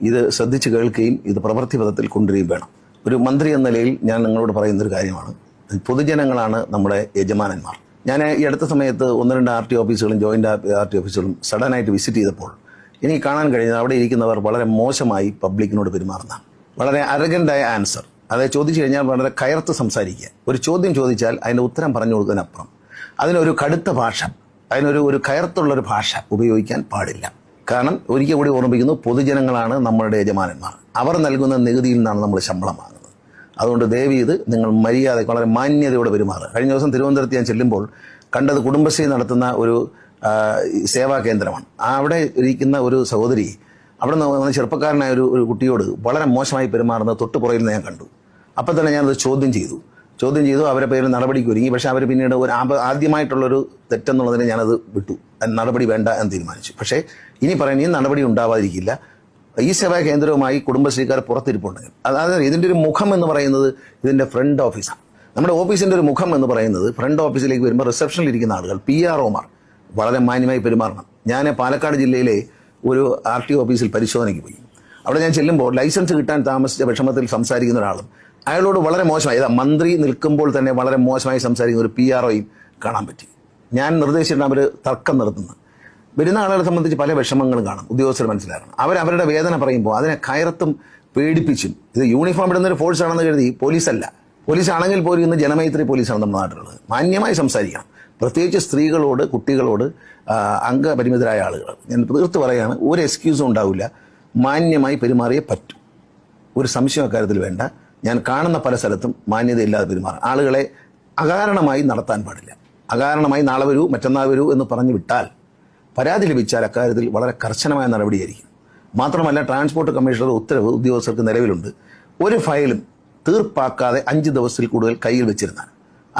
ഇത് ശ്രദ്ധിച്ചു കേൾക്കുകയും ഇത് പ്രവൃത്തിപഥത്തിൽ കൊണ്ടുവരികയും വേണം. ഒരു മന്ത്രി എന്ന നിലയിൽ ഞാൻ നിങ്ങളോട് പറയുന്നൊരു കാര്യമാണ്, പൊതുജനങ്ങളാണ് നമ്മുടെ യജമാനന്മാർ. ഞാൻ ഈ അടുത്ത സമയത്ത് 1-2 RT ഓഫീസുകളും ജോയിന്റ് RT ഓഫീസുകളും സഡനായിട്ട് വിസിറ്റ് ചെയ്തപ്പോൾ എനിക്ക് കാണാൻ കഴിഞ്ഞത് അവിടെ ഇരിക്കുന്നവർ വളരെ മോശമായി പബ്ലിക്കിനോട് പെരുമാറുന്നതാണ്. വളരെ അരഗൻ്റായ ആൻസർ, അതായത് ചോദിച്ചു കഴിഞ്ഞാൽ വളരെ കയർത്ത് സംസാരിക്കുക. ഒരു ചോദ്യം ചോദിച്ചാൽ അതിൻ്റെ ഉത്തരം പറഞ്ഞു കൊടുക്കുന്നതിനപ്പുറം അതിനൊരു കടുത്ത ഭാഷ, അതിനൊരു കയർത്തുള്ളൊരു ഭാഷ ഉപയോഗിക്കാൻ പാടില്ല. കാരണം ഒരിക്കൽ കൂടി ഓർമ്മിപ്പിക്കുന്നു, പൊതുജനങ്ങളാണ് നമ്മളുടെ യജമാനന്മാർ. അവർ നൽകുന്ന നികുതിയിൽ നിന്നാണ് നമ്മൾ ശമ്പളം വാങ്ങുന്നത്. അതുകൊണ്ട് ദയവ് ചെയ്ത് നിങ്ങൾ മര്യാദയ്ക്ക് വളരെ മാന്യതയോടെ പെരുമാറുക. കഴിഞ്ഞ ദിവസം തിരുവനന്തപുരത്ത് ഞാൻ ചെല്ലുമ്പോൾ കണ്ടത് കുടുംബശ്രീ നടത്തുന്ന ഒരു സേവാ കേന്ദ്രമാണ്. അവിടെ ഇരിക്കുന്ന ഒരു സഹോദരി അവിടെ നിന്ന് ചെറുപ്പക്കാരനായ ഒരു കുട്ടിയോട് വളരെ മോശമായി പെരുമാറുന്നത് തൊട്ടുപുറയിൽ നിന്ന് ഞാൻ കണ്ടു. അപ്പം തന്നെ ഞാനത് ചോദ്യം ചെയ്തു. അവരെ പേരിൽ നടപടിക്ക് ഒരുങ്ങി. പക്ഷെ അവർ പിന്നീട് ഒരു ആദ്യമായിട്ടുള്ളൊരു തെറ്റെന്നുള്ളതിനെ ഞാനത് വിട്ടു, നടപടി വേണ്ട എന്ന് തീരുമാനിച്ചു. പക്ഷേ ഇനി പറയുന്ന ഈ നടപടി ഉണ്ടാവാതിരിക്കില്ല. ഈ സേവാ കേന്ദ്രവുമായി കുടുംബശ്രീക്കാർ പുറത്തിരിപ്പുണ്ടെങ്കിൽ, അതായത് ഇതിൻ്റെ ഒരു മുഖം എന്ന് പറയുന്നത് ഇതിൻ്റെ ഫ്രണ്ട് ഓഫീസാണ്. നമ്മുടെ ഓഫീസിൻ്റെ ഒരു മുഖം എന്ന് പറയുന്നത് ഫ്രണ്ട് ഓഫീസിലേക്ക് വരുമ്പോൾ റിസപ്ഷനിൽ ഇരിക്കുന്ന ആളുകൾ PROമാർ വളരെ മാന്യമായി പെരുമാറണം. ഞാൻ പാലക്കാട് ജില്ലയിലെ ഒരു RT ഓഫീസിൽ പരിശോധനയ്ക്ക് പോയി. അവിടെ ഞാൻ ചെല്ലുമ്പോൾ ലൈസൻസ് കിട്ടാൻ താമസിച്ച വിഷമത്തിൽ സംസാരിക്കുന്ന ഒരാളും അയാളോട് വളരെ മോശമായി, മന്ത്രി നിൽക്കുമ്പോൾ തന്നെ വളരെ മോശമായി സംസാരിക്കുന്ന ഒരു PROയും കാണാൻ പറ്റി. ഞാൻ നിർദ്ദേശിച്ചിട്ട് അവർ തർക്കം നിർത്തുന്നത്. വരുന്ന ആളുകളെ സംബന്ധിച്ച് പല വിഷമങ്ങളും കാണും, ഉദ്യോഗസ്ഥർ മനസ്സിലാക്കണം. അവരവരുടെ വേദന പറയുമ്പോൾ അതിനെ കയർത്തും പേടിപ്പിച്ചും, ഇത് യൂണിഫോം ഇടുന്നൊരു ഫോഴ്സ് ആണെന്ന് കരുതി പോലീസല്ല. പോലീസാണെങ്കിൽ പോലും ഇന്ന് ജനമൈത്രി പോലീസാണ് നമ്മുടെ നാട്ടിലുള്ളത്. മാന്യമായി സംസാരിക്കണം, പ്രത്യേകിച്ച് സ്ത്രീകളോട്, കുട്ടികളോട്, അംഗപരിമിതരായ ആളുകൾ. ഞാൻ തീർത്ത് പറയുകയാണ്, ഒരു എക്സ്ക്യൂസും ഉണ്ടാവില്ല. മാന്യമായി പെരുമാറിയേ പറ്റൂ, ഒരു സംശയം അക്കാര്യത്തിൽ വേണ്ട. ഞാൻ കാണുന്ന പല സ്ഥലത്തും മാന്യതയില്ലാതെ പെരുമാറും. ആളുകളെ അകാരണമായി നടത്താൻ പാടില്ല. അകാരണമായി നാളെ വരൂ, മറ്റന്നാൾ വരൂ എന്ന് പറഞ്ഞു വിട്ടാൽ, പരാതി ലഭിച്ചാൽ അക്കാര്യത്തിൽ വളരെ കർശനമായ നടപടിയായിരിക്കും. മാത്രമല്ല, ട്രാൻസ്പോർട്ട് കമ്മീഷണർ ഉത്തരവ് ഉദ്യോഗസ്ഥർക്ക് നിലവിലുണ്ട്. ഒരു ഫയലും തീർപ്പാക്കാതെ 5 ദിവസത്തിൽ കൂടുതൽ കയ്യിൽ വെച്ചിരുന്നാൽ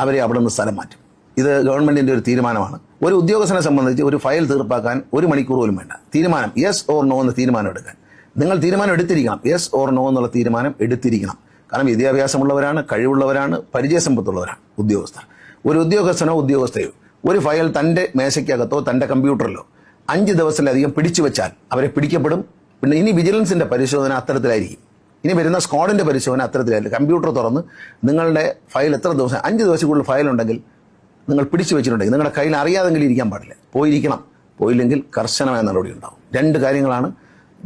അവരെ അവിടെ നിന്ന് സ്ഥലം മാറ്റും. ഇത് ഗവൺമെന്റിന്റെ ഒരു തീരുമാനമാണ്. ഒരു ഉദ്യോഗസ്ഥനെ സംബന്ധിച്ച് ഒരു ഫയൽ തീർപ്പാക്കാൻ 1 മണിക്കൂർ പോലും വേണ്ട. തീരുമാനം യെസ് ഓർ നോ എന്ന തീരുമാനം എടുക്കാൻ നിങ്ങൾ തീരുമാനം എടുത്തിരിക്കണം. യെസ് ഓർ നോ എന്നുള്ള തീരുമാനം എടുത്തിരിക്കണം. കാരണം വിദ്യാഭ്യാസമുള്ളവരാണ്, കഴിവുള്ളവരാണ്, പരിചയസമ്പത്തുള്ളവരാണ് ഉദ്യോഗസ്ഥർ. ഒരു ഉദ്യോഗസ്ഥനോ ഉദ്യോഗസ്ഥയോ ഒരു ഫയൽ തന്റെ മേശയ്ക്കകത്തോ തന്റെ കമ്പ്യൂട്ടറിലോ 5 ദിവസത്തിലധികം പിടിച്ചു വെച്ചാൽ അവരെ പിടിക്കപ്പെടും. പിന്നെ ഇനി വിജിലൻസിന്റെ പരിശോധന അത്തരത്തിലായിരിക്കും. ഇനി വരുന്ന സ്ക്വാഡിന്റെ പരിശോധന അത്തരത്തിലായിരിക്കും. കമ്പ്യൂട്ടർ തുറന്ന് നിങ്ങളുടെ ഫയൽ എത്ര ദിവസം, 5 ദിവസം കൂടുതൽ ഫയൽ ഉണ്ടെങ്കിൽ, നിങ്ങൾ പിടിച്ചു വെച്ചിട്ടുണ്ടെങ്കിൽ നിങ്ങളുടെ കയ്യിൽ അറിയാതെങ്കിലും ഇരിക്കാൻ പാടില്ല. പോയിരിക്കണം. പോയില്ലെങ്കിൽ കർശനമായ നടപടി ഉണ്ടാവും. 2 കാര്യങ്ങളാണ്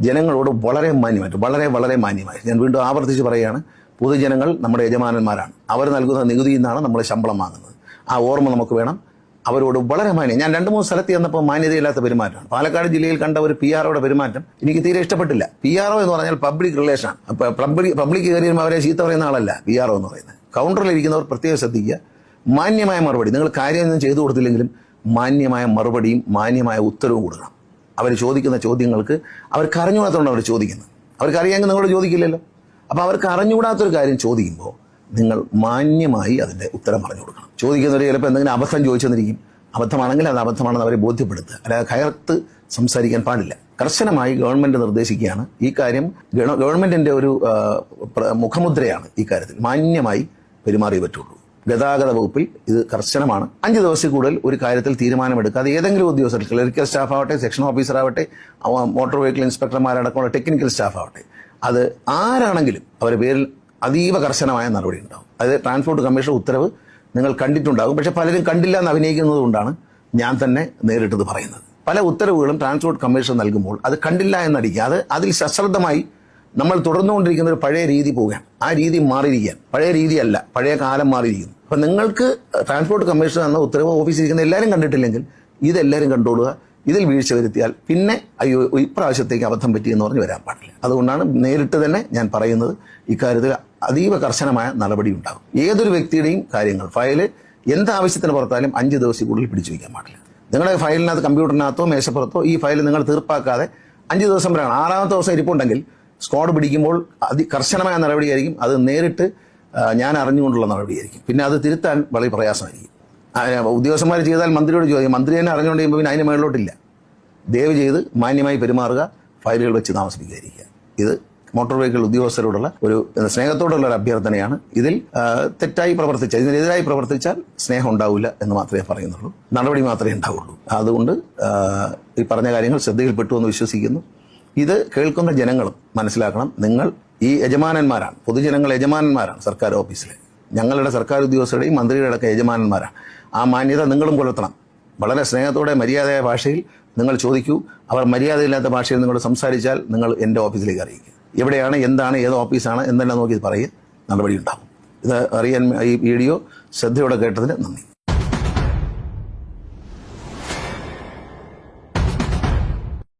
ജനങ്ങളോട് വളരെ മാന്യമായിട്ട്, വളരെ മാന്യമായി ഞാൻ വീണ്ടും ആവർത്തിച്ച് പറയുകയാണ്. പൊതുജനങ്ങൾ നമ്മുടെ യജമാനന്മാരാണ്. അവർ നൽകുന്ന നികുതിയിൽ നിന്നാണ് നമ്മൾ ശമ്പളം വാങ്ങുന്നത്. ആ ഓർമ്മ നമുക്ക് വേണം. അവരോട് വളരെ മാന്യം. ഞാൻ 2-3 സ്ഥലത്ത് ചെന്നപ്പോൾ മാന്യതയില്ലാത്ത പെരുമാറ്റമാണ്. പാലക്കാട് ജില്ലയിൽ കണ്ട ഒരു PROയുടെ പെരുമാറ്റം എനിക്ക് തീരെ ഇഷ്ടപ്പെട്ടില്ല. PRO എന്ന് പറഞ്ഞാൽ പബ്ലിക് റിലേഷൻ. പബ്ലിക് കയറിയും അവരെ ചീത്ത പറയുന്ന ആളല്ല PRO എന്ന് പറയുന്നത്. കൗണ്ടറിലിരിക്കുന്നവർ പ്രത്യേകം ശ്രദ്ധിക്കുക. മാന്യമായ മറുപടി, നിങ്ങൾ കാര്യമൊന്നും ചെയ്തു കൊടുത്തില്ലെങ്കിലും മാന്യമായ മറുപടിയും മാന്യമായ ഉത്തരവും കൊടുക്കണം. അവർ ചോദിക്കുന്ന ചോദ്യങ്ങൾക്ക് അവർക്ക് അറിഞ്ഞുകൂടാത്തതുകൊണ്ട് അവർ ചോദിക്കുന്നത്. അവർക്ക് അറിയാമെങ്കിൽ നിങ്ങളോട് ചോദിക്കില്ലല്ലോ. അപ്പോൾ അവർക്ക് അറിഞ്ഞുകൂടാത്തൊരു കാര്യം ചോദിക്കുമ്പോൾ നിങ്ങൾ മാന്യമായി അതിൻ്റെ ഉത്തരം പറഞ്ഞു കൊടുക്കണം. ചോദിക്കുന്നവർ ചിലപ്പോൾ എന്തെങ്കിലും അബദ്ധം ചോദിച്ചെന്നിരിക്കും. അബദ്ധമാണെങ്കിൽ അത് അബദ്ധമാണെന്ന് അവരെ ബോധ്യപ്പെടുത്തുക. അല്ലാതെ കയർത്ത് സംസാരിക്കാൻ പാടില്ല. കർശനമായി ഗവൺമെന്റ് നിർദ്ദേശിക്കുകയാണ്. ഈ കാര്യം ഗവൺമെന്റിന്റെ ഒരു മുഖമുദ്രയാണ്. ഈ കാര്യത്തിൽ മാന്യമായി പെരുമാറിയേ പറ്റുള്ളൂ. ഗതാഗത വകുപ്പിൽ ഇത് കർശനമാണ്. 5 ദിവസത്തിൽ കൂടുതൽ ഒരു കാര്യത്തിൽ തീരുമാനമെടുക്കാതെ ഏതെങ്കിലും ഉദ്യോഗസ്ഥർ, ക്ലറിക്കൽ സ്റ്റാഫ് ആവട്ടെ, സെക്ഷൻ ഓഫീസർ ആവട്ടെ, മോട്ടോർ വെഹിക്കിൾ ഇൻസ്പെക്ടർമാരടക്കമുള്ള ടെക്നിക്കൽ സ്റ്റാഫ് ആവട്ടെ, അത് ആരാണെങ്കിലും അവരുടെ പേരിൽ അതീവ കർശനമായ നടപടി ഉണ്ടാവും. അത് ട്രാൻസ്പോർട്ട് കമ്മീഷൻ ഉത്തരവ് നിങ്ങൾ കണ്ടിട്ടുണ്ടാകും. പക്ഷെ പലരും കണ്ടില്ല എന്ന് അഭിനയിക്കുന്നത് കൊണ്ടാണ് ഞാൻ തന്നെ നേരിട്ടത് പറയുന്നത്. പല ഉത്തരവുകളും ട്രാൻസ്പോർട്ട് കമ്മീഷൻ നൽകുമ്പോൾ അത് കണ്ടില്ല എന്നടിക്കുക. അതിൽ സശ്രദ്ധമായി നമ്മൾ തുടർന്നുകൊണ്ടിരിക്കുന്ന ഒരു പഴയ രീതി പോവുകയാണ്. ആ രീതി മാറിയിരിക്കുകയാണ്. പഴയ രീതിയല്ല, പഴയ കാലം മാറിയിരിക്കുന്നു. അപ്പൊ നിങ്ങൾക്ക് ട്രാൻസ്പോർട്ട് കമ്മീഷൻ എന്ന ഉത്തരവ് ഓഫീസിലിരിക്കുന്ന എല്ലാവരും കണ്ടിട്ടില്ലെങ്കിൽ ഇതെല്ലാവരും കണ്ടോളുക. ഇതിൽ വീഴ്ച വരുത്തിയാൽ പിന്നെ അയ്യോ ഇപ്രാവശ്യത്തേക്ക് അബദ്ധം പറ്റിയെന്ന് പറഞ്ഞ് വരാൻ പാടില്ല. അതുകൊണ്ടാണ് നേരിട്ട് തന്നെ ഞാൻ പറയുന്നത്, ഇക്കാര്യത്തിൽ അതീവ കർശനമായ നടപടി ഉണ്ടാകും. ഏതൊരു വ്യക്തിയുടെയും കാര്യങ്ങൾ, ഫയല് എന്താവശ്യത്തിന് പുറത്താലും 5 ദിവസം കൂടുതൽ പിടിച്ചു വയ്ക്കാൻ പാടില്ല. നിങ്ങളുടെ ഫയലിനകത്ത്, കമ്പ്യൂട്ടറിനകത്തോ മേശപ്പുറത്തോ ഈ ഫയൽ നിങ്ങൾ തീർപ്പാക്കാതെ 5 ദിവസം വരെയാണ്. 6ാമത്തെ ദിവസം ഇരിപ്പുണ്ടെങ്കിൽ സ്ക്വാഡ് പിടിക്കുമ്പോൾ കർശനമായ നടപടിയായിരിക്കും. അത് നേരിട്ട് ഞാൻ അറിഞ്ഞുകൊണ്ടുള്ള നടപടിയായിരിക്കും. പിന്നെ അത് തിരുത്താൻ വളരെ പ്രയാസമായിരിക്കും. ഉദ്യോഗസ്ഥന്മാർ ചെയ്താൽ മന്ത്രിയോട് ചോദിക്കും. മന്ത്രി തന്നെ അറിഞ്ഞുകൊണ്ട് കഴിയുമ്പോൾ പിന്നെ അതിന് മേളിലോട്ടില്ല. ദയവ് ചെയ്ത് മാന്യമായി പെരുമാറുക, ഫയലുകൾ വെച്ച് താമസിപ്പിക്കാതിരിക്കുക. ഇത് മോട്ടോർ വെഹിക്കിൾ ഉദ്യോഗസ്ഥരോടുള്ള ഒരു സ്നേഹത്തോടുള്ള ഒരു അഭ്യർത്ഥനയാണ്. ഇതിൽ തെറ്റായി പ്രവർത്തിച്ചാൽ, ഇതിനെതിരായി പ്രവർത്തിച്ചാൽ സ്നേഹം ഉണ്ടാവില്ല എന്ന് മാത്രമേ പറയുന്നുള്ളൂ. നടപടി മാത്രമേ ഉണ്ടാവുള്ളൂ. അതുകൊണ്ട് ഈ പറഞ്ഞ കാര്യങ്ങൾ ശ്രദ്ധയിൽപ്പെട്ടു എന്ന് വിശ്വസിക്കുന്നു. ഇത് കേൾക്കുന്ന ജനങ്ങളും മനസ്സിലാക്കണം, നിങ്ങൾ ഈ യജമാനന്മാരാണ്, പൊതുജനങ്ങൾ യജമാനന്മാരാണ് സർക്കാർ ഓഫീസിലെ. ഞങ്ങളുടെ സർക്കാർ ഉദ്യോഗസ്ഥരുടെയും മന്ത്രിയുടെ അടക്കം യജമാനന്മാരാണ്. ആ മാന്യത നിങ്ങളും പുലർത്തണം. വളരെ സ്നേഹത്തോടെ മര്യാദയായ ഭാഷയിൽ നിങ്ങൾ ചോദിക്കൂ. അവർ മര്യാദയില്ലാത്ത ഭാഷയിൽ നിങ്ങളോട് സംസാരിച്ചാൽ നിങ്ങൾ എൻ്റെ ഓഫീസിലേക്ക് അറിയിക്കുക. എവിടെയാണ്, എന്താണ്, ഏത് ഓഫീസാണ് എന്നെല്ലാം നോക്കി പറയുക, നടപടി ഉണ്ടാകും. ഇത് അറിയാൻ ഈ വീഡിയോ ശ്രദ്ധയോടെ കേട്ടതിന് നന്ദി.